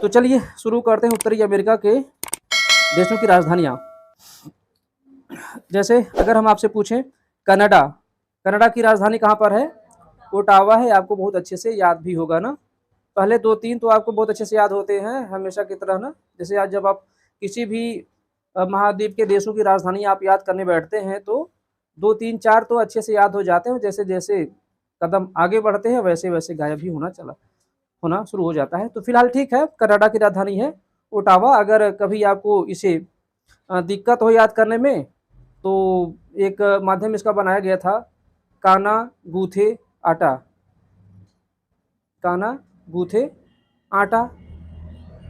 तो चलिए शुरू करते हैं उत्तरी अमेरिका के देशों की राजधानियाँ। जैसे अगर हम आपसे पूछें कनाडा, कनाडा की राजधानी कहाँ पर है? ओटावा है। आपको बहुत अच्छे से याद भी होगा ना, पहले 2-3 तो आपको बहुत अच्छे से याद होते हैं हमेशा की तरह ना। जैसे आज जब आप किसी भी महाद्वीप के देशों की राजधानी आप याद करने बैठते हैं तो 2-3-4 तो अच्छे से याद हो जाते हैं। जैसे जैसे कदम आगे बढ़ते हैं वैसे वैसे गायब भी होना शुरू हो जाता है। तो फिलहाल ठीक है, कनाडा की राजधानी है ओटावा। अगर कभी आपको इसे दिक्कत हो याद करने में तो एक माध्यम इसका बनाया गया था, काना गूथे आटा, काना गूथे आटा।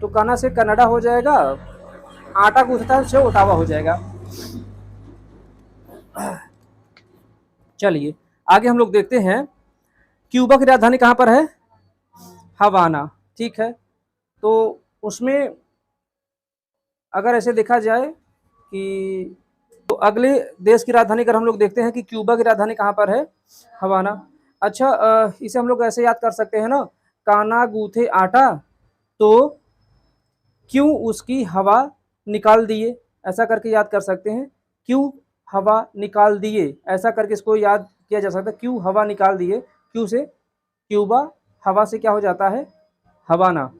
तो काना से कनाडा हो जाएगा, आटा गूंथता से ओटावा हो जाएगा। चलिए आगे हम लोग देखते हैं, क्यूबा की राजधानी कहाँ पर है? हवाना। ठीक है, तो उसमें अगर ऐसे देखा जाए कि तो अगले देश की राजधानी अगर हम लोग देखते हैं कि क्यूबा की राजधानी कहाँ पर है? हवाना। अच्छा, इसे हम लोग ऐसे याद कर सकते हैं ना, काना गूथे आटा तो क्यों उसकी हवा निकाल दिए, ऐसा करके याद कर सकते हैं। क्यों हवा निकाल दिए, ऐसा करके इसको याद किया जा सकता है। क्यों हवा निकाल दिए, क्यों से क्यूबा, हवा से क्या हो जाता है? हवाना।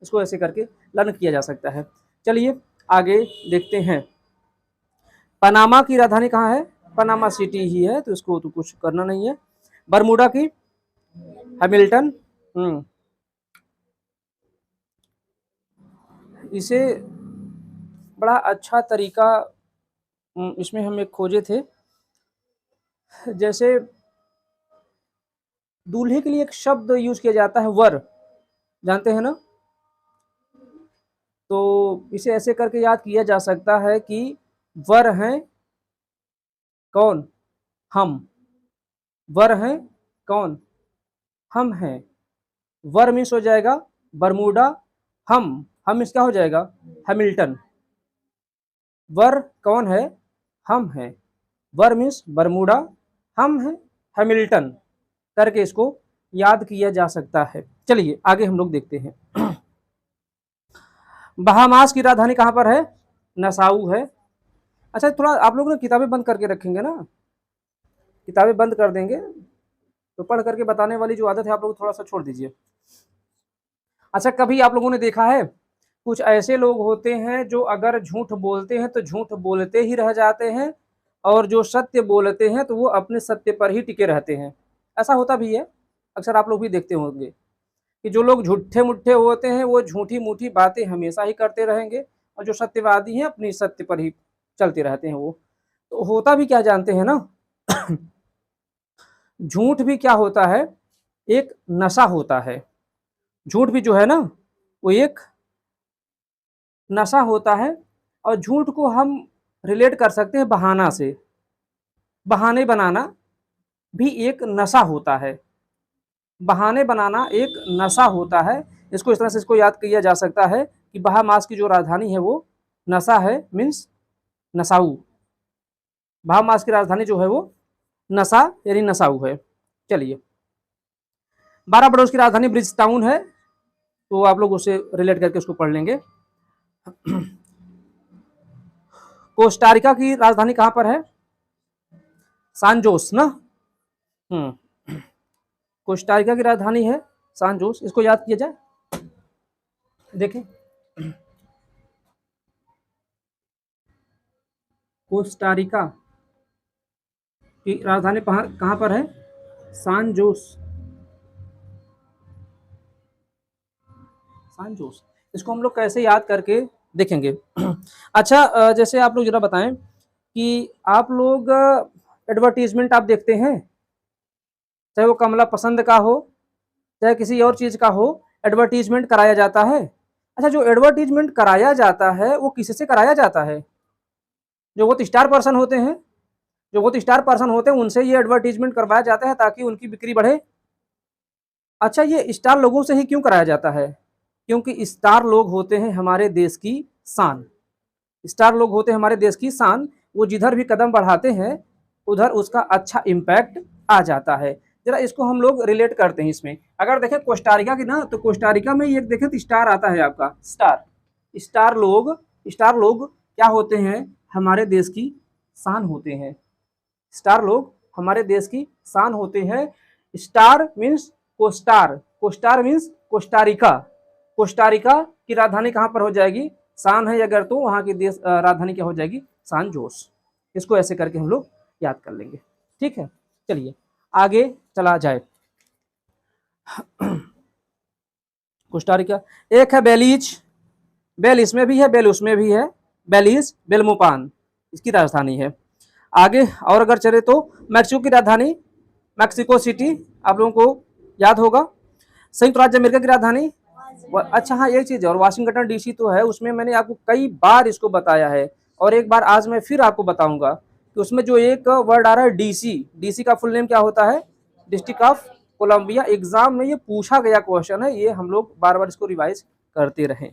इसको ऐसे करके लर्न किया जा सकता है। चलिए आगे देखते हैं, पनामा की राजधानी कहाँ है? पनामा सिटी ही है, तो इसको तो कुछ करना नहीं है। बरमूडा की हैमिल्टन। इसे बड़ा अच्छा तरीका इसमें हम एक खोजे थे। जैसे दूल्हे के लिए एक शब्द यूज किया जाता है, वर, जानते हैं ना? तो इसे ऐसे करके याद किया जा सकता है कि वर हैं कौन? हम। वर हैं कौन? हम हैं। वर मिस हो जाएगा बरमूडा, हम मिस क्या हो जाएगा? हैमिल्टन। वर कौन है? हम हैं। वर मिस बरमूडा, हम हैं हैमिल्टन करके इसको याद किया जा सकता है। चलिए आगे हम लोग देखते हैं, बहामास की राजधानी कहाँ पर है? नसाऊ है। अच्छा, थोड़ा आप लोग ना किताबें बंद करके रखेंगे ना, किताबें बंद कर देंगे तो पढ़ करके बताने वाली जो आदत है आप लोग थोड़ा सा छोड़ दीजिए। अच्छा, कभी आप लोगों ने देखा है कुछ ऐसे लोग होते हैं जो अगर झूठ बोलते हैं तो झूठ बोलते ही रह जाते हैं, और जो सत्य बोलते हैं तो वो अपने सत्य पर ही टिके रहते हैं। ऐसा होता भी है, अक्सर आप लोग भी देखते होंगे कि जो लोग झूठे मुट्ठे होते हैं वो झूठी मूठी बातें हमेशा ही करते रहेंगे, और जो सत्यवादी हैं अपनी सत्य पर ही चलते रहते हैं। वो तो होता भी क्या जानते हैं ना, झूठ भी क्या होता है? एक नशा होता है। झूठ भी जो है ना वो एक नशा होता है, और झूठ को हम रिलेट कर सकते हैं बहाना से। बहाने बनाना भी एक नशा होता है। बहाने बनाना एक नशा होता है। इसको इस तरह से इसको याद किया जा सकता है कि बहामास की जो राजधानी है वो नशा है, मीन्स नसाऊ। बहामास की राजधानी जो है वो नशा यानी नसाऊ है। चलिए, बारबाडोस की राजधानी ब्रिज टाउन है, तो आप लोग उससे रिलेट करके उसको पढ़ लेंगे। कोस्टारिका की राजधानी कहाँ पर है? सान जोस ना। कोस्टारिका की राजधानी है सान जोस, इसको याद किया जाए। देखें, कोस्टारिका की राजधानी कहाँ पर है? सान जोस। सान जोस, इसको हम लोग कैसे याद करके देखेंगे। अच्छा, जैसे आप लोग जरा बताएं कि आप लोग एडवर्टीजमेंट आप देखते हैं, चाहे वो कमला पसंद का हो चाहे किसी और चीज का हो, एडवर्टीजमेंट कराया जाता है। अच्छा, जो एडवर्टीजमेंट कराया जाता है वो किससे कराया जाता है? जो बहुत स्टार पर्सन होते हैं, जो बहुत स्टार पर्सन होते हैं उनसे ये एडवर्टीजमेंट करवाया जाता है ताकि उनकी बिक्री बढ़े। अच्छा, ये स्टार लोगों से ही क्यों कराया जाता है? क्योंकि स्टार लोग होते हैं हमारे देश की शान। स्टार लोग होते हैं हमारे देश की शान। वो जिधर भी कदम बढ़ाते हैं उधर उसका अच्छा इम्पैक्ट आ जाता है। जरा इसको हम लोग रिलेट करते हैं इसमें। अगर देखें कोस्टारिका की ना, तो कोस्टारिका में ये देखें तो स्टार आता है आपका, स्टार। स्टार लोग क्या होते हैं, हमारे देश की शान होते हैं। स्टार लोग हमारे देश की शान होते हैं। Star means co-star, co-star means Costa Rica. Costa Rica की राजधानी कहाँ पर हो जाएगी, सान है अगर, तो वहाँ की देश राजधानी क्या हो जाएगी, सान जोस। इसको ऐसे करके हम लोग याद कर लेंगे, ठीक है। चलिए आगे चला जाए। कोस्टारिका, एक है बेलीज, बेल इसमें भी है, बेल उसमें भी है, बेलीज बेलमोपान इसकी राजधानी है। आगे और अगर चले तो मैक्सिको की राजधानी मैक्सिको सिटी, आप लोगों को याद होगा। संयुक्त राज्य अमेरिका की राजधानी, अच्छा हाँ एक चीज और, वाशिंगटन डीसी तो है, उसमें मैंने आपको कई बार इसको बताया है, और एक बार आज मैं फिर आपको बताऊंगा कि उसमें जो एक वर्ड आ रहा है डीसी, डीसी का फुल नेम क्या होता है, डिस्ट्रिक्ट ऑफ कोलंबिया। एग्जाम में ये पूछा गया क्वेश्चन है, ये हम लोग बार बार इसको रिवाइज करते रहें।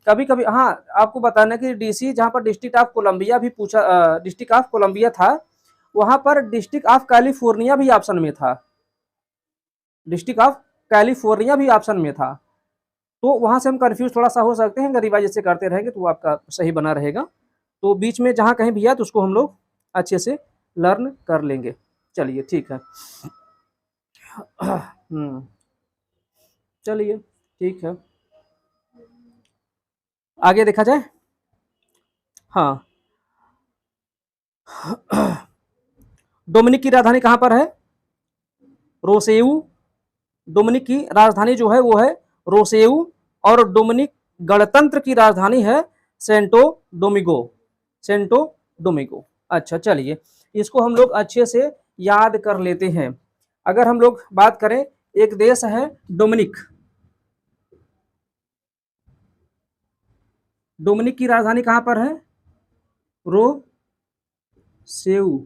कभी कभी हाँ आपको बताना कि डीसी जहाँ पर डिस्ट्रिक्ट ऑफ कोलंबिया भी पूछा, डिस्ट्रिक्ट ऑफ कोलंबिया था, वहां पर डिस्ट्रिक्ट ऑफ कैलिफोर्निया भी ऑप्शन में था, डिस्ट्रिक्ट ऑफ कैलिफोर्निया भी ऑप्शन में था। तो वहां से हम कंफ्यूज थोड़ा सा हो सकते हैं, अगर रिवाइज ऐसे करते रहेंगे तो आपका सही बना रहेगा। तो बीच में जहाँ कहीं भी है तो उसको हम लोग अच्छे से लर्न कर लेंगे। चलिए ठीक है। चलिए ठीक है, आगे देखा जाए। हाँ, डोमिनिक की राजधानी कहाँ पर है, रोसेऊ। डोमिनिक की राजधानी जो है वो है रोसेऊ, और डोमिनिक गणतंत्र की राजधानी है सेंटो डोमिगो, सेंटो डोमिगो। अच्छा चलिए इसको हम लोग अच्छे से याद कर लेते हैं। अगर हम लोग बात करें, एक देश है डोमिनिक, डोमिनिक की राजधानी कहाँ पर है, रोसेऊ,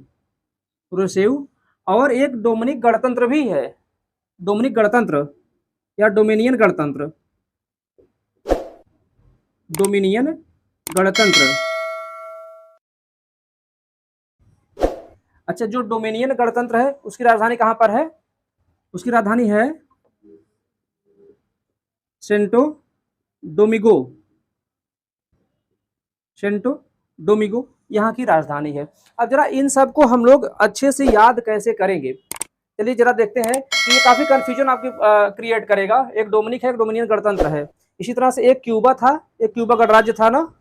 रोसेऊ। और एक डोमिनिक गणतंत्र भी है, डोमिनिक गणतंत्र या डोमिनियन गणतंत्र, डोमिनियन गणतंत्र। अच्छा, जो डोमिनियन गणतंत्र है उसकी राजधानी कहाँ पर है, उसकी राजधानी है सेंटो डोमिगो, सेंटो डोमिगो यहाँ की राजधानी है। अब जरा इन सब को हम लोग अच्छे से याद कैसे करेंगे, चलिए जरा देखते हैं कि ये काफी कंफ्यूजन आपकी क्रिएट करेगा। एक डोमिनिक है, एक डोमिनियन गणतंत्र है। इसी तरह से एक क्यूबा था, एक क्यूबा गणराज्य था ना,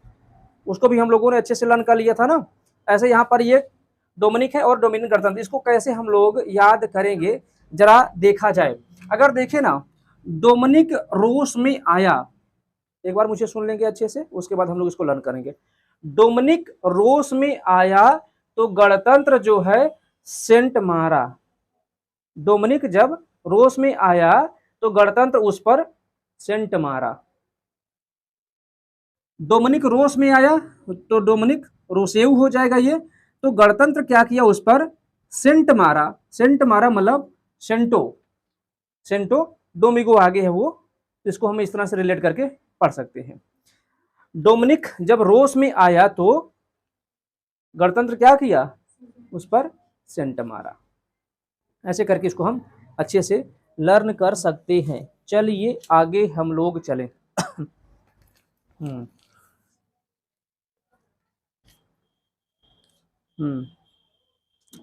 उसको भी हम लोगों ने अच्छे से लर्न कर लिया था ना। ऐसे यहाँ पर ये डोमिनिक है और डोमिनियन गणतंत्र, इसको कैसे हम लोग याद करेंगे जरा देखा जाए। अगर देखें ना, डोमिनिक रूस में आया, एक बार मुझे सुन लेंगे अच्छे से, उसके बाद हम लोग इसको लर्न करेंगे। डोमिनिक रूस में आया तो गणतंत्र जो है सेंट मारा। डोमिनिक जब रूस में आया तो गणतंत्र उस पर सेंट मारा। डोमिनिक रूस में आया तो डोमिनिक रोसेऊ हो जाएगा ये, तो गणतंत्र क्या किया, उस पर सेंट मारा। सेंट मारा मतलब सेंटो, सेंटो डोमिगो आगे है वो, इसको हम इस तरह से रिलेट करके पढ़ सकते हैं। डोमिनिक जब रोस में आया तो गणतंत्र क्या किया, उस पर सेंट मारा। ऐसे करके इसको हम अच्छे से लर्न कर सकते हैं। चलिए आगे हम लोग चलें।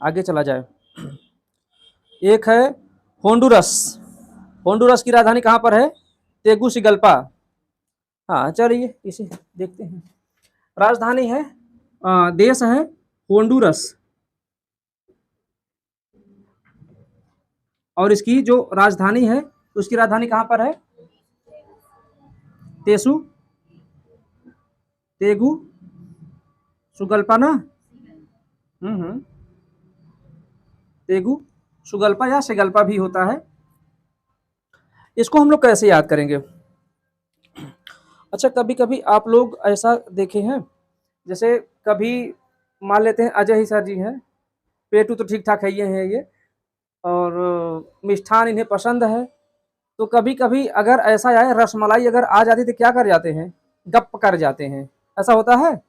आगे चला जाए। एक है होंडुरस, होंडुरस की राजधानी कहाँ पर है, तेगुसिगल्पा। हाँ चलिए इसे देखते हैं। राजधानी है, देश है होंडुरस, और इसकी जो राजधानी है उसकी राजधानी कहाँ पर है, तेसु तेगु सुगल्पा ना, तेगु सुगल्पा या सिगल्पा भी होता है। इसको हम लोग कैसे याद करेंगे। अच्छा, कभी कभी आप लोग ऐसा देखे हैं, जैसे कभी मान लेते हैं अजय ही सर जी हैं, पेटू तो ठीक ठाक है ये, और मिष्ठान इन्हें पसंद है, तो कभी कभी अगर ऐसा आए, रसमलाई अगर आ जाती तो क्या कर जाते हैं, गप कर जाते हैं, ऐसा होता है।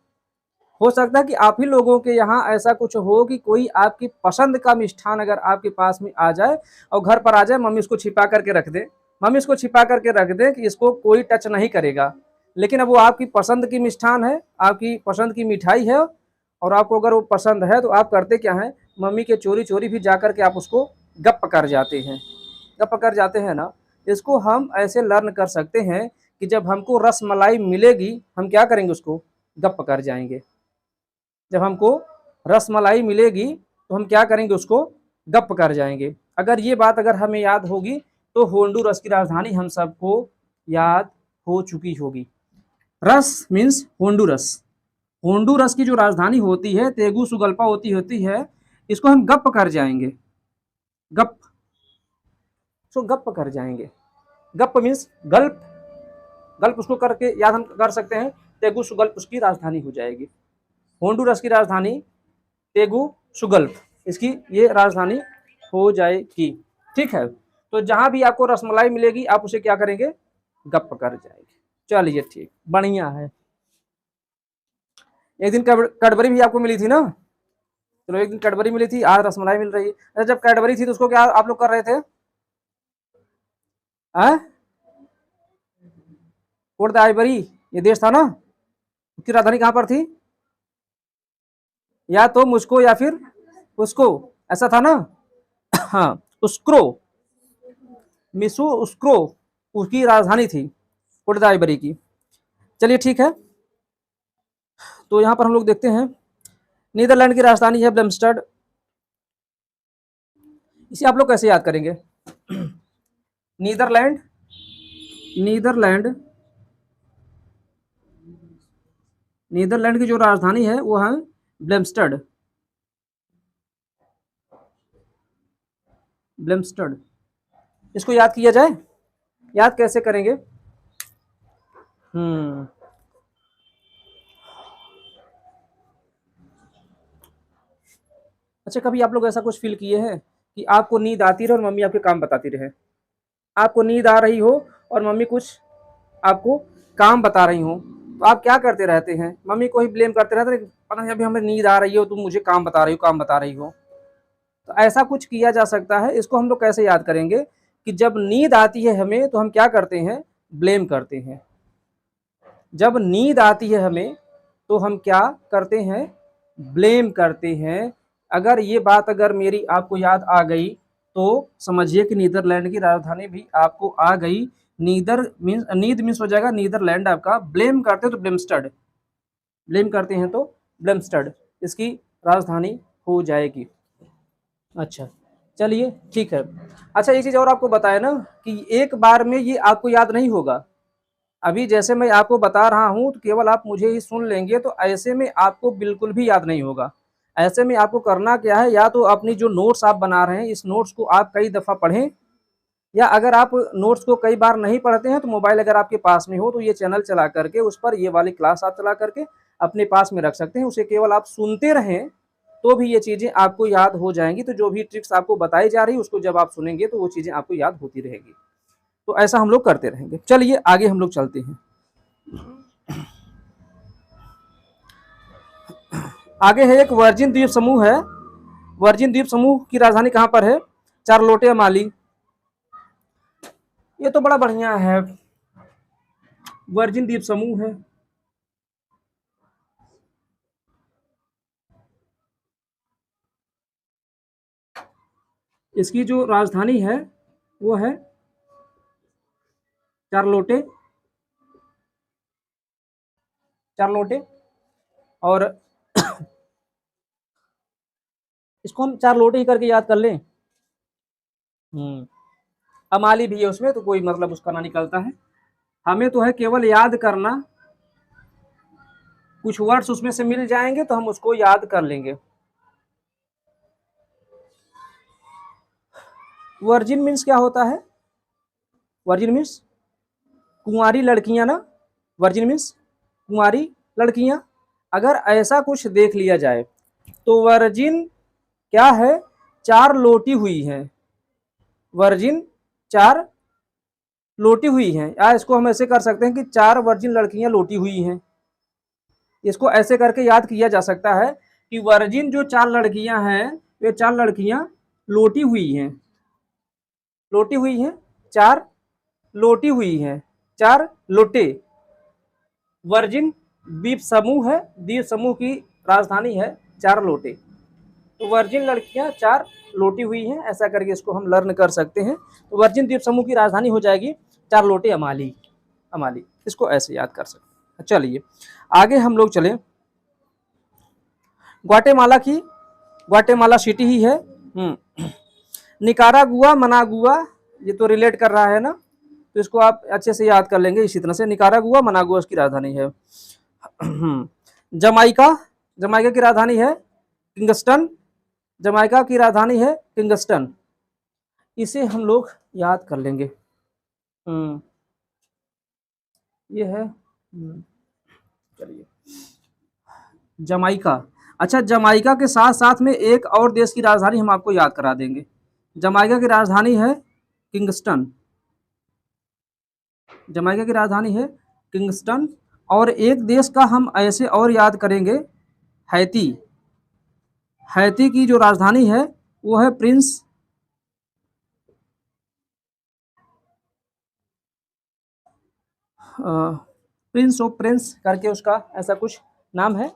हो सकता है कि आप ही लोगों के यहाँ ऐसा कुछ हो कि कोई आपकी पसंद का मिष्ठान अगर आपके पास में आ जाए और घर पर आ जाए, मम्मी उसको छिपा करके रख दे, मम्मी उसको छिपा करके रख दे कि इसको कोई टच नहीं करेगा, लेकिन अब वो आपकी पसंद की मिष्ठान है, आपकी पसंद की मिठाई है, और आपको अगर वो पसंद है तो आप करते क्या हैं, मम्मी के चोरी चोरी भी जा करके आप उसको गप कर जाते हैं, गप कर जाते हैं ना। इसको हम ऐसे लर्न कर सकते हैं कि जब हमको रस मलाई मिलेगी हम क्या करेंगे, उसको गप कर जाएंगे। जब हमको रस मलाई मिलेगी तो हम क्या करेंगे, उसको गप कर जाएंगे। अगर ये बात अगर हमें याद होगी तो होंडुरस की राजधानी हम सबको याद हो चुकी होगी। रस मीन्स होंडुरस, होंडुरस की जो राजधानी होती है तेगुसुगल्पा होती है, इसको हम गप कर जाएंगे, गप, सो गप कर जाएंगे। गप मीन्स गल्प, गल्प उसको करके याद हम कर सकते हैं, तेगुसुगल्प उसकी राजधानी हो जाएगी। होंडुरस की राजधानी तेगुसुगल्प, इसकी ये राजधानी हो जाएगी। ठीक है, तो जहां भी आपको रसमलाई मिलेगी आप उसे क्या करेंगे, गप कर जाएंगे। चलिए ठीक, बढ़िया है। एक दिन कैडबरी भी आपको मिली थी ना, चलो एक दिन कैडबरी मिली थी, आज रसमलाई मिल रही है। अच्छा, जब कैडबरी थी तो उसको क्या आप लोग कर रहे थे, पोर्ट द आइवरी ये देश था ना, उसकी राजधानी कहां पर थी, या तो मुझको या फिर उसको, ऐसा था ना। हाँ, उस्क्रो, मिसू उस्क्रो उसकी राजधानी थी, पोर्ट द आइवरी की। चलिए ठीक है, तो यहाँ पर हम लोग देखते हैं नीदरलैंड की राजधानी है ब्लेमस्टड। इसे आप लोग कैसे याद करेंगे, नीदरलैंड, नीदरलैंड, नीदरलैंड की जो राजधानी है वो है ब्लेमस्टड, ब्लेमस्टड। इसको याद किया जाए, याद कैसे करेंगे, अच्छा, कभी आप लोग ऐसा कुछ फील किए हैं कि आपको नींद आती रहे और मम्मी आपके काम बताती रहे, आपको नींद आ रही हो और मम्मी कुछ आपको काम बता रही हो, तो आप क्या करते रहते हैं, मम्मी को ही ब्लेम करते रहते हैं, पता नहीं अभी हमें नींद आ रही हो तुम मुझे काम बता रही हो, काम बता रही हो। तो ऐसा कुछ किया जा सकता है। इसको हम लोग कैसे याद करेंगे कि जब नींद आती है हमें तो हम क्या करते हैं, ब्लेम करते हैं। जब नींद आती है हमें तो हम क्या करते हैं, ब्लेम करते हैं। अगर ये बात अगर मेरी आपको याद आ गई तो समझिए कि नीदरलैंड की राजधानी भी आपको आ गई। नीदर मीन्स नींद मीन्स हो जाएगा नीदरलैंड आपका, ब्लेम करते हैं तो ब्लेमस्टड, ब्लेम करते हैं तो ब्लेमस्टड इसकी राजधानी हो जाएगी। अच्छा, चलिए ठीक है। अच्छा, एक चीज़ और आपको बताया ना कि एक बार में ये आपको याद नहीं होगा। अभी जैसे मैं आपको बता रहा हूँ तो केवल आप मुझे ही सुन लेंगे, तो ऐसे में आपको बिल्कुल भी याद नहीं होगा। ऐसे में आपको करना क्या है, या तो अपनी जो नोट्स आप बना रहे हैं इस नोट्स को आप कई दफ़ा पढ़ें, या अगर आप नोट्स को कई बार नहीं पढ़ते हैं तो मोबाइल अगर आपके पास में हो तो ये चैनल चला करके उस पर ये वाली क्लास आप चला करके अपने पास में रख सकते हैं। उसे केवल आप सुनते रहें तो भी ये चीज़ें आपको याद हो जाएंगी। तो जो भी ट्रिक्स आपको बताई जा रही है उसको जब आप सुनेंगे तो वो चीज़ें आपको याद होती रहेगी। तो ऐसा हम लोग करते रहेंगे। चलिए आगे हम लोग चलते हैं। आगे है एक वर्जिन द्वीप समूह है। वर्जिन द्वीप समूह की राजधानी कहाँ पर है, चार्लोटे माली। ये तो बड़ा बढ़िया है, वर्जिन द्वीप समूह है। इसकी जो राजधानी है वो है चार्लोटे, चार्लोटे। और इसको हम चार्लोटे ही करके याद कर लें। अमाली भी है उसमें, तो कोई मतलब उसका ना निकलता है। हमें तो है केवल याद करना, कुछ वर्ड्स उसमें से मिल जाएंगे तो हम उसको याद कर लेंगे। वर्जिन मीन्स क्या होता है, वर्जिन मीन्स कुंवारी लड़कियां ना, वर्जिन मीन्स कुंवारी लड़कियां। अगर ऐसा कुछ देख लिया जाए तो वर्जिन क्या है, चार लोटी हुई है, वर्जिन चार लोटी हुई हैं, या इसको हम ऐसे कर सकते हैं कि चार वर्जिन लड़कियां लोटी हुई हैं। इसको ऐसे करके याद किया जा सकता है कि वर्जिन जो 4 लड़कियां हैं, वे 4 लड़कियां लोटी हुई हैं, लोटी हुई हैं, 4 लोटी हुई हैं, 4 लोटे। वर्जिन द्वीप समूह है, द्वीप समूह की राजधानी है 4 लोटे। तो वर्जिन लड़कियां 4 लोटी हुई हैं, ऐसा करके इसको हम लर्न कर सकते हैं। तो वर्जिन द्वीप समूह की राजधानी हो जाएगी 4 लोटे अमाली, अमाली, इसको ऐसे याद कर सकते हैं। चलिए आगे हम लोग चले, ग्वाटेमाला की, ग्वाटेमाला सिटी ही है। निकारागुआ, मनागुआ, ये तो रिलेट कर रहा है ना, तो इसको आप अच्छे से याद कर लेंगे इसी तरह से। निकारागुआ, मनागुआ उसकी राजधानी है। जमाइका, जमाइका की राजधानी है किंगस्टन, जमाइका की राजधानी है किंगस्टन, इसे हम लोग याद कर लेंगे। ये है, चलिए जमाइका। अच्छा, जमाइका के साथ साथ में एक और देश की राजधानी हम आपको याद करा देंगे। जमाइका की राजधानी है किंगस्टन, जमाइका की राजधानी है किंगस्टन। और एक देश का हम ऐसे और याद करेंगे, हैती, हैती की जो राजधानी है वो है प्रिंस प्रिंस ऑफ प्रिंस करके उसका ऐसा कुछ नाम है,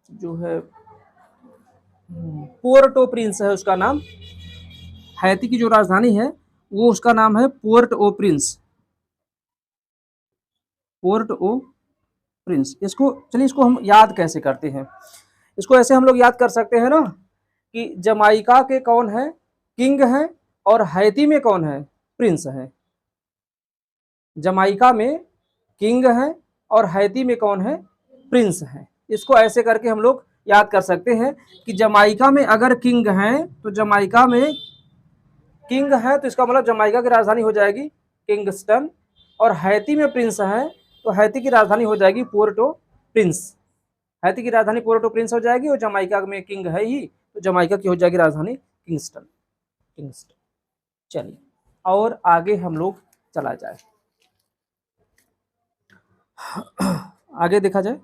जो है पोर्ट ओ प्रिंस है उसका नाम। हैती की जो राजधानी है वो उसका नाम है पोर्ट ओ प्रिंस, पोर्ट ओ प्रिंस। इसको चलिए, इसको हम याद कैसे करते हैं, इसको ऐसे हम लोग याद कर सकते हैं ना कि जमाइका के कौन है, किंग है, और हैती में कौन है, प्रिंस है। जमाइका में किंग है और हैती में कौन है, प्रिंस है। इसको ऐसे करके हम लोग याद कर सकते हैं कि जमाइका में अगर किंग है तो जमाइका में किंग है तो इसका मतलब जमाइका की राजधानी हो जाएगी किंगस्टन, और हैती में प्रिंस है तो हैती की राजधानी हो जाएगी पोर्ट ओ प्रिंस। हैती की राजधानी पोर्ट ओ प्रिंस हो जाएगी, और जमाइका में किंग है ही तो जमाइका की हो जाएगी राजधानी किंगस्टन, किंगस्टन। चलिए और आगे हम लोग चला जाए, आगे देखा जाए।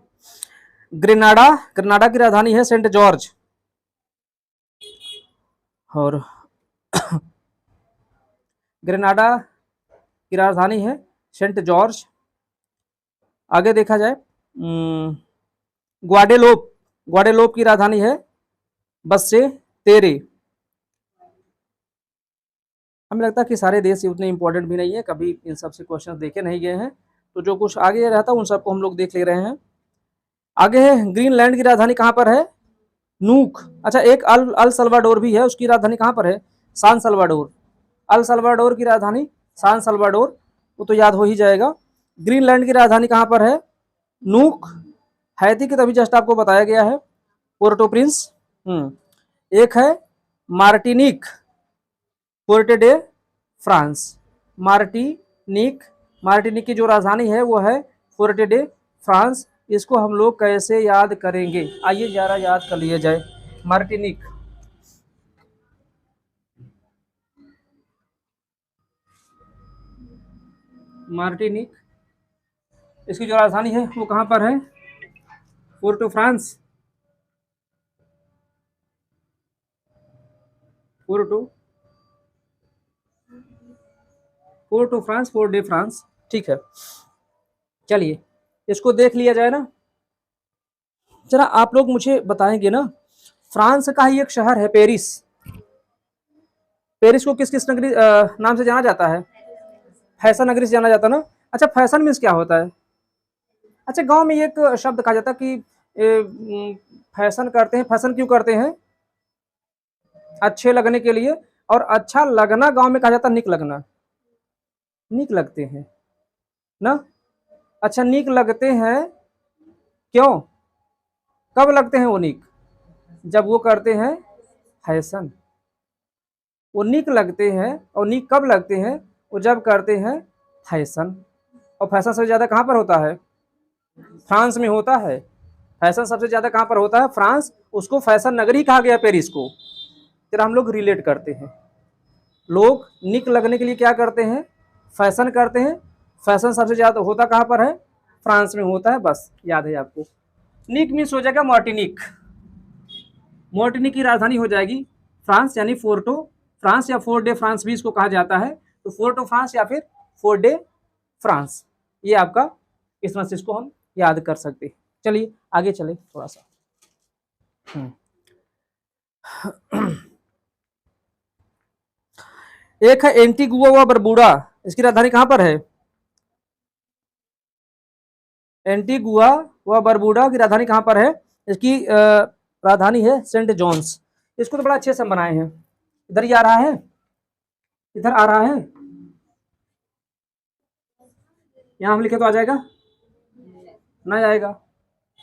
ग्रेनाडा, ग्रेनाडा की राजधानी है सेंट जॉर्ज, और ग्रेनाडा की राजधानी है सेंट जॉर्ज। आगे देखा जाए, ग्वाडेलोप, ग्वाडेलोप की राजधानी है बस्से तेरे। हमें लगता है कि सारे देश उतने इंपॉर्टेंट भी नहीं है, कभी इन सब से क्वेश्चन देखे नहीं गए हैं, तो जो कुछ आगे रहता है उन सबको हम लोग देख ले रहे हैं। आगे है ग्रीनलैंड की राजधानी कहाँ पर है, नूक। अच्छा, एक अल सल्वाडोर भी है, उसकी राजधानी कहाँ पर है, सान सल्वाडोर। अल सल्वाडोर की राजधानी सान सल्वाडोर, वो तो याद हो ही जाएगा। ग्रीनलैंड की राजधानी कहाँ पर है, नूक। हैती की तभी जस्ट आपको बताया गया है, पोर्टो प्रिंस। एक है Martinique, Porte de France, Martinique, Martinique की जो राजधानी है वो है पोर्टे डे फ्रांस। इसको हम लोग कैसे याद करेंगे, आइए जरा याद कर लिया जाए। मार्टिनिक, मार्टिनिक, इसकी जो राजधानी है वो कहाँ पर है, Porto France, Porto, Porto France, port de France, ठीक है। चलिए इसको देख लिया जाए ना। जरा आप लोग मुझे बताएंगे ना, फ्रांस का ही एक शहर है पेरिस, पेरिस को किस किस नगरी नाम से जाना जाता है, फैशन नगरी से जाना जाता है ना। अच्छा, फैशन मीन्स क्या होता है, अच्छा गांव में एक शब्द कहा जाता है कि फैशन करते हैं, फैशन क्यों करते हैं, अच्छे लगने के लिए, और अच्छा लगना गांव में कहा जाता है निक लगना, निक लगते हैं ना। अच्छा, निक लगते हैं, क्यों, कब लगते हैं वो निक, जब वो करते हैं फैशन। वो निक लगते हैं, और निक कब लगते हैं, वो जब करते हैं फैशन। और फैशन सबसे ज़्यादा कहाँ पर होता है, फ्रांस में होता है। फैशन सबसे ज़्यादा कहाँ पर होता है, फ्रांस। उसको फैशन नगरी कहा गया पेरिस को। फिर हम लोग रिलेट करते हैं, लोग निक लगने के लिए क्या करते हैं, फैशन करते हैं। फैशन सबसे ज़्यादा होता कहाँ पर है, फ्रांस में होता है, बस याद है आपको। निक मीन्स हो जाएगा मार्टिनिक, मार्टिनिक की राजधानी हो जाएगी फ्रांस, यानी फोर्टो फ्रांस या फोर्ट डे फ्रांस भी इसको कहा जाता है। तो फोर्टो फ्रांस या फिर फोर्ट डे फ्रांस, ये आपका इस तरह से इसको हम याद कर सकते हैं। चलिए आगे चले थोड़ा सा। एक है एंटीगुआ व बरबूडा, इसकी राजधानी कहां पर है? एंटीगुआ व बरबूडा की राजधानी कहां पर है? इसकी राजधानी है सेंट जॉन्स। इसको तो बड़ा अच्छे से हम बनाए हैं, इधर ही आ रहा है, इधर आ रहा है, यहाँ हम लिखे तो आ जाएगा, नहीं आएगा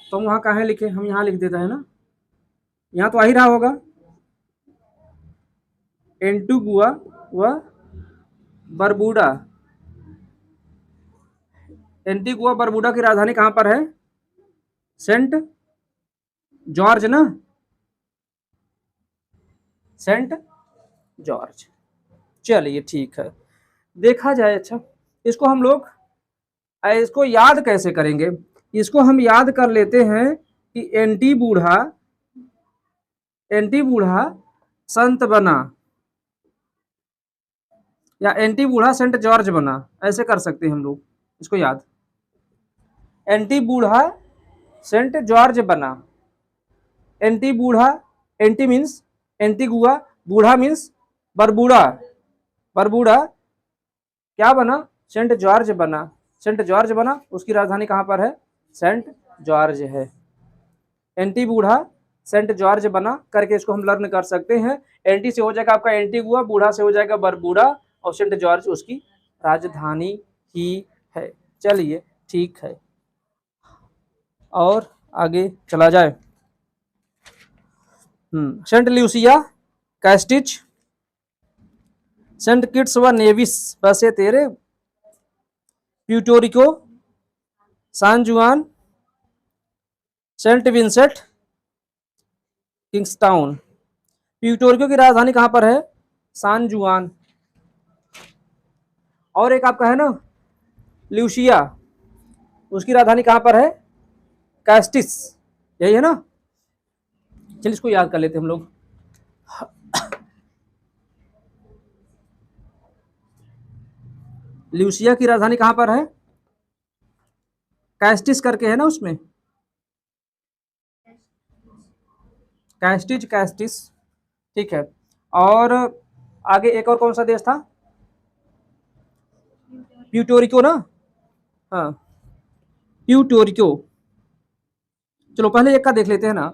तो हम वहाँ कहाँ लिखे, हम यहाँ लिख देते हैं ना, यहाँ तो आ ही रहा होगा। एंटीगुआ व बरबूडा, एंटीगुआ बरबूडा की राजधानी कहाँ पर है? सेंट जॉर्ज ना, सेंट जॉर्ज। चलिए ठीक है, देखा जाए। अच्छा, इसको हम लोग इसको याद कैसे करेंगे? इसको हम याद कर लेते हैं कि एंटी बूढ़ा संत बना, या एंटी बूढ़ा सेंट जॉर्ज बना, ऐसे कर सकते हैं हम लोग इसको याद। एंटी बूढ़ा सेंट जॉर्ज बना, एंटी बूढ़ा, एंटी मीन्स एंटीगुआ, बूढ़ा मीन्स बरबूड़ा, बरबूड़ा क्या बना? सेंट जॉर्ज बना, सेंट जॉर्ज बना, उसकी राजधानी कहाँ पर है? सेंट जॉर्ज है। एंटी बूढ़ा सेंट जॉर्ज बना करके इसको हम लर्न कर सकते हैं। एंटी से हो जाएगा आपका एंटीगुआ, बूढ़ा से हो जाएगा बरबूड़ा, और सेंट जॉर्ज उसकी राजधानी ही है। चलिए ठीक है, और आगे चला जाए। सेंट ल्यूसिया, कैस्टिच, सेंट किट्स व नेविस, बसे तेरे, प्यूटोरिको, सान जुआन, सेंट विंसेंट, किंग्सटाउन। प्यूटोरिको की राजधानी कहां पर है? सान जुआन। और एक आपका है ना ल्यूसिया, उसकी राजधानी कहां पर है? कैस्टिस, यही है ना। चलिए इसको याद कर लेते हैं हम लोग। ल्यूसिया की राजधानी कहां पर है? कैस्टिस करके है ना उसमें, कैस्टिज, कैस्टिस, ठीक है। और आगे एक और कौन सा देश था? प्यूटोरिको ना, हाँ प्यूटोरिको। चलो पहले एक का देख लेते हैं ना।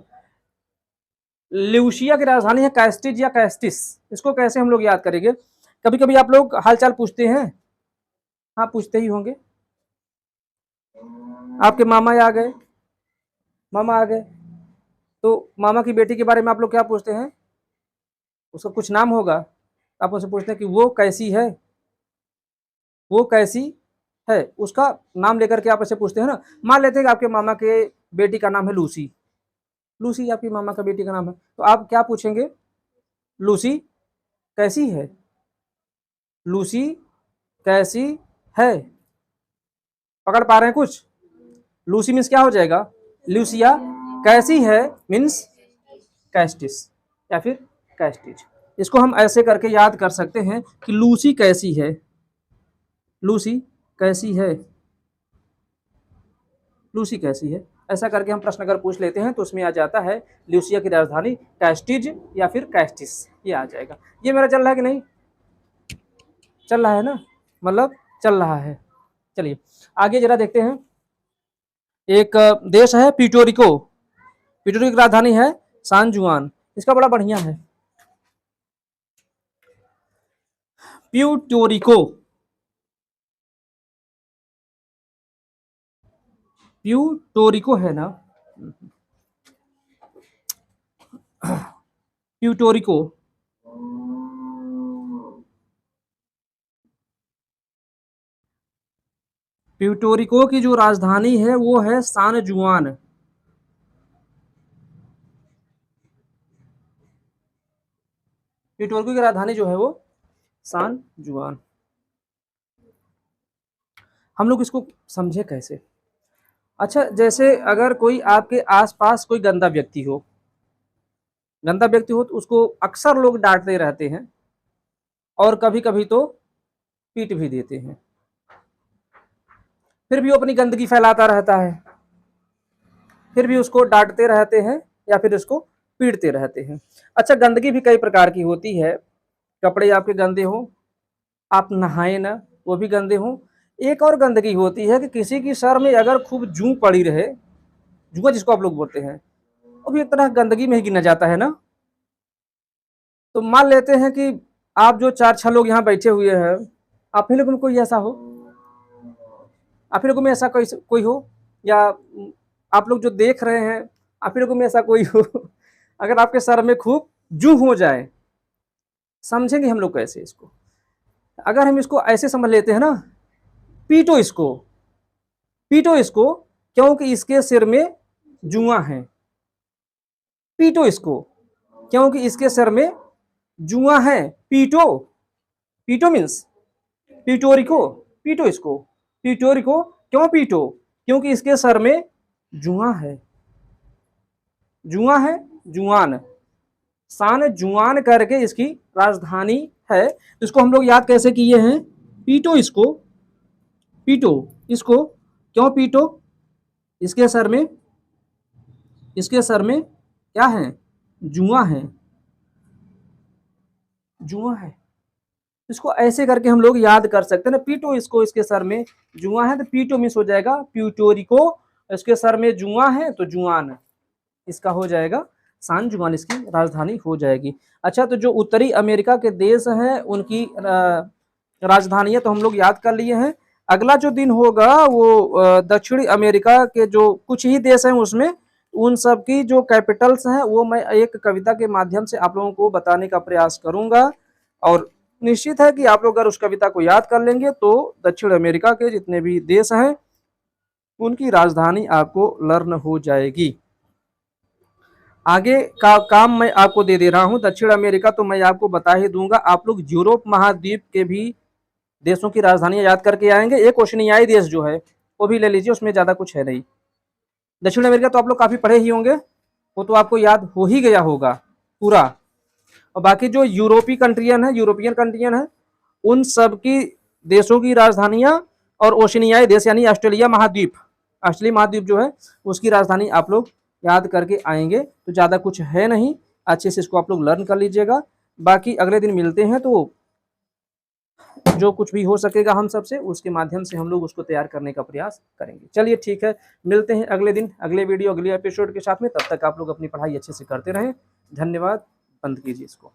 ल्यूसिया की राजधानी है कैस्टिज या कैस्टिस, इसको कैसे हम लोग याद करेंगे? कभी कभी आप लोग हालचाल पूछते हैं, हाँ पूछते ही होंगे, आपके मामा आ गए, मामा आ गए, तो मामा की बेटी के बारे में आप लोग क्या पूछते हैं? उसका कुछ नाम होगा, आप उनसे पूछते हैं कि वो कैसी है, वो कैसी है, उसका नाम लेकर के आप ऐसे पूछते हैं ना। मान लेते हैं कि आपके मामा के बेटी का नाम है लूसी, लूसी आपकी मामा का बेटी का नाम है, तो आप क्या पूछेंगे? लूसी कैसी है, लूसी कैसी है। पकड़ पा रहे हैं कुछ? लूसी मीन्स क्या हो जाएगा? लूसिया, कैसी है मीन्स कैस्टिस या फिर कैस्टिज। इसको हम ऐसे करके याद कर सकते हैं कि लूसी कैसी है, लूसी कैसी है, लूसी कैसी है, ऐसा करके हम प्रश्न अगर पूछ लेते हैं तो उसमें आ जाता है ल्यूसिया की राजधानी कैस्टिज या फिर कैस्टिस, ये आ जाएगा। ये मेरा चल रहा है कि नहीं? चल रहा है ना, मतलब चल रहा है। चलिए आगे जरा देखते हैं। एक देश है प्यूटोरिको, प्यूटोरिको की राजधानी है सान जुआन, इसका बड़ा बढ़िया है प्यूटोरिको, प्यूटोरिको है ना, प्यूटोरिको, प्यूटोरिको की जो राजधानी है वो है सान जुआन। प्यूटोरिको की राजधानी जो है वो सान जुआन। हम लोग इसको समझे कैसे? अच्छा, जैसे अगर कोई आपके आसपास कोई गंदा व्यक्ति हो, तो उसको अक्सर लोग डांटते रहते हैं और कभी कभी तो पीट भी देते हैं, फिर भी वो अपनी गंदगी फैलाता रहता है, फिर भी उसको डांटते रहते हैं या फिर उसको पीटते रहते हैं। अच्छा, गंदगी भी कई प्रकार की होती है। कपड़े आपके गंदे हो, आप नहाए ना, वो भी गंदे हो। एक और गंदगी होती है कि किसी की सर में अगर खूब जूं पड़ी रहे, जुआ जिसको आप लोग बोलते हैं, वो भी एक तरह गंदगी में ही गिना जाता है ना। तो मान लेते हैं कि आप जो 4-6 लोग यहाँ बैठे हुए हैं, आप ही लोगों में कोई ऐसा हो, आप ही लोगों में ऐसा कोई कोई हो, या आप लोग जो देख रहे हैं, आप ही लोगों में ऐसा कोई हो अगर आपके सर में खूब जू हो जाए, समझेंगे हम लोग कैसे इसको? अगर हम इसको ऐसे समझ लेते हैं ना, पीटो इसको, पीटो इसको, क्योंकि इसके सिर में जुआ है। पीटो इसको, क्योंकि इसके सिर में जुआ है। पीटो, पीटो मीन्स पीटोरिको, पीटो इसको, पीटोरिको। क्यों पीटो? क्योंकि इसके सर में जुआ है। जुआ है, जुआन, सान जुआन करके इसकी राजधानी है। तो इसको हम लोग याद कैसे किए हैं? पीटो इसको, पीटो इसको। क्यों पीटो? इसके सर में, इसके सर में क्या है? जुआ है, जुआ है। इसको ऐसे करके हम लोग याद कर सकते हैं ना, पीटो इसको, इसके सर में जुआ है, तो पीटो मिस हो जाएगा प्यूटोरिको। इसके सर में जुआ है तो जुआन इसका हो जाएगा, सान जुआन इसकी राजधानी हो जाएगी। अच्छा, तो जो उत्तरी अमेरिका के देश हैं उनकी राजधानियां तो हम लोग याद कर लिए हैं। अगला जो दिन होगा वो दक्षिणी अमेरिका के जो कुछ ही देश हैं उसमें, उन सब की जो कैपिटल्स हैं वो मैं एक कविता के माध्यम से आप लोगों को बताने का प्रयास करूंगा। और निश्चित है कि आप लोग अगर उस कविता को याद कर लेंगे तो दक्षिण अमेरिका के जितने भी देश हैं उनकी राजधानी आपको लर्न हो जाएगी। आगे का काम मैं आपको दे दे रहा हूं। दक्षिण अमेरिका तो मैं आपको बता ही दूंगा। आप लोग यूरोप महाद्वीप के भी देशों की राजधानियां याद करके आएंगे। एक ओशनियाई देश जो है वो भी ले लीजिए, उसमें ज्यादा कुछ है नहीं। दक्षिण अमेरिका तो आप लोग काफी पढ़े ही होंगे, वो तो आपको याद हो ही गया होगा पूरा। और बाकी जो यूरोपीय कंट्रियन है, यूरोपियन कंट्रियन है, उन सब की देशों की राजधानियां और ओशनियाई देश यानी ऑस्ट्रेलिया महाद्वीप, ऑस्ट्रेलिया महाद्वीप जो है उसकी राजधानी आप लोग याद करके आएंगे। तो ज़्यादा कुछ है नहीं, अच्छे से इसको आप लोग लर्न कर लीजिएगा। बाकी अगले दिन मिलते हैं, तो जो कुछ भी हो सकेगा हम सबसे उसके माध्यम से हम लोग उसको तैयार करने का प्रयास करेंगे। चलिए ठीक है, मिलते हैं अगले दिन, अगले वीडियो, अगले एपिसोड के साथ में। तब तक आप लोग अपनी पढ़ाई अच्छे से करते रहें। धन्यवाद। बंद कीजिए इसको।